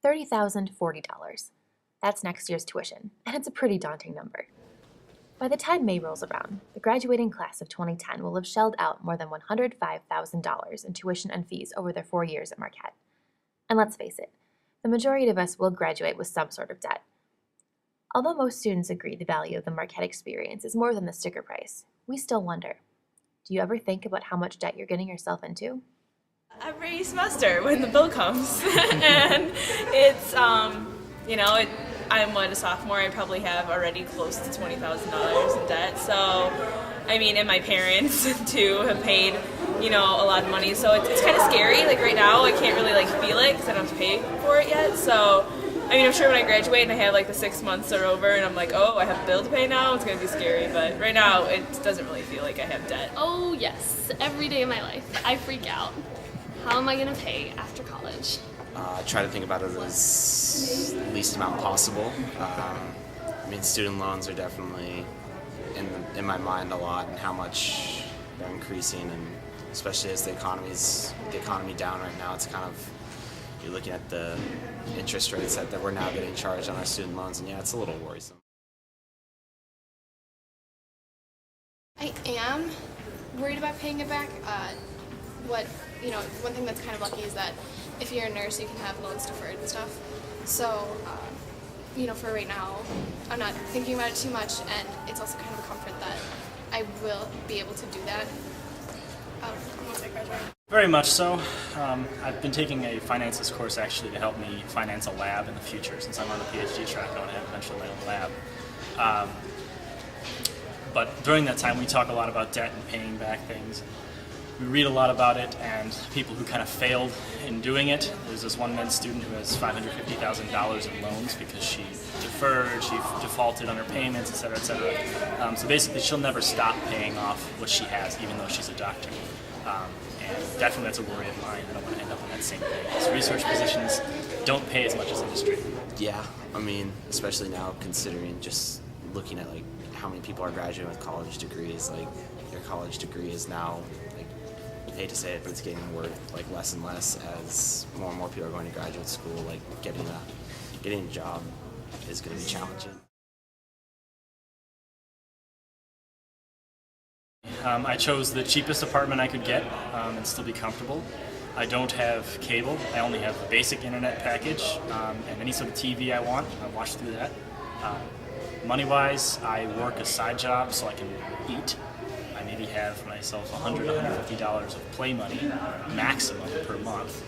$30,040. That's next year's tuition, and it's a pretty daunting number. By the time May rolls around, the graduating class of 2010 will have shelled out more than $105,000 in tuition and fees over their 4 years at Marquette. And let's face it, the majority of us will graduate with some sort of debt. Although most students agree the value of the Marquette experience is more than the sticker price, we still wonder, do you ever think about how much debt you're getting yourself into? Every semester when the bill comes, and it's, I'm a sophomore, I probably have already close to $20,000 in debt, so, and my parents too have paid, a lot of money, so it's kind of scary. Like right now, I can't really feel it because I don't have to pay for it yet, so, I'm sure when I graduate and I have the 6 months are over and I'm like, oh, I have a bill to pay now, it's going to be scary, but right now it doesn't really feel like I have debt. Oh yes, every day of my life, I freak out. How am I going to pay after college? Try to think about it as least amount possible. Student loans are definitely in my mind a lot, and how much they're increasing, and especially as the economy down right now, it's kind of, you're looking at the interest rates that we're now getting charged on our student loans, and yeah, it's a little worrisome. I am worried about paying it back. One thing that's kind of lucky is that if you're a nurse, you can have loans deferred and stuff. So, for right now, I'm not thinking about it too much, and it's also kind of a comfort that I will be able to do that once I graduate. Very much so. I've been taking a finances course actually to help me finance a lab in the future. Since I'm on the PhD track, I want to have eventually my own lab. But during that time, we talk a lot about debt and paying back things. We read a lot about it, and people who kind of failed in doing it. There's this one med student who has $550,000 in loans because she deferred, she defaulted on her payments, et cetera, et cetera. So basically, she'll never stop paying off what she has, even though she's a doctor. And definitely that's a worry of mine. I don't want to end up in that same thing. So research positions don't pay as much as industry. Yeah, especially now considering just looking at how many people are graduating with college degrees. Your college degree is now, I hate to say it, but it's getting worth less and less as more and more people are going to graduate school. Getting a job is going to be challenging. I chose the cheapest apartment I could get and still be comfortable. I don't have cable. I only have the basic internet package, and any sort of TV I want, I watch through that. Money-wise, I work a side job so I can eat. I maybe have myself $100, $150 of play money maximum per month,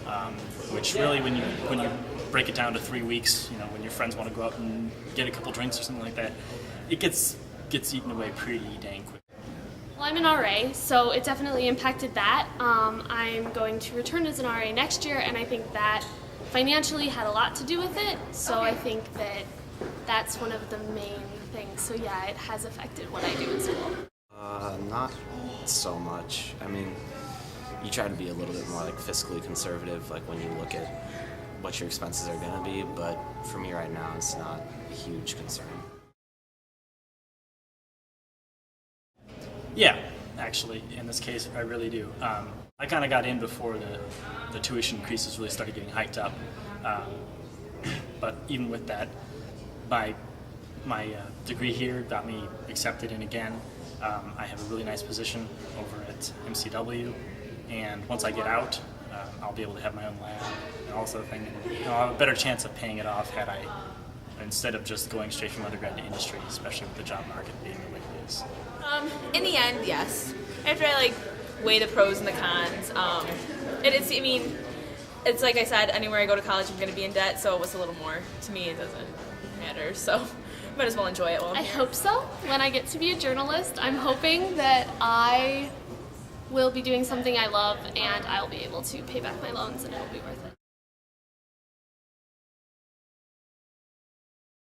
which really, when you break it down to 3 weeks, when your friends want to go out and get a couple drinks or something like that, it gets eaten away pretty dang quick. Well, I'm an RA, so it definitely impacted that. I'm going to return as an RA next year, and I think that financially had a lot to do with it, so I think that's one of the main things. So yeah, it has affected what I do in school. Not so much. You try to be a little bit more fiscally conservative, when you look at what your expenses are going to be, but for me right now, it's not a huge concern. Yeah, actually, in this case, I really do. I kind of got in before the tuition increases really started getting hiked up, but even with that, my degree here got me accepted in again. I have a really nice position over at MCW, and once I get out, I'll be able to have my own lab and all sort of thing. And, I'll have a better chance of paying it off instead of just going straight from undergrad to industry, especially with the job market being the way it is. In the end, yes. After I weigh the pros and the cons, it's like I said, anywhere I go to college, I'm going to be in debt, so what's a little more to me, it doesn't matter. So might as well enjoy it while I'm I here. hope so. When I get to be a journalist, I'm hoping that I will be doing something I love, and I'll be able to pay back my loans, and it'll be worth it.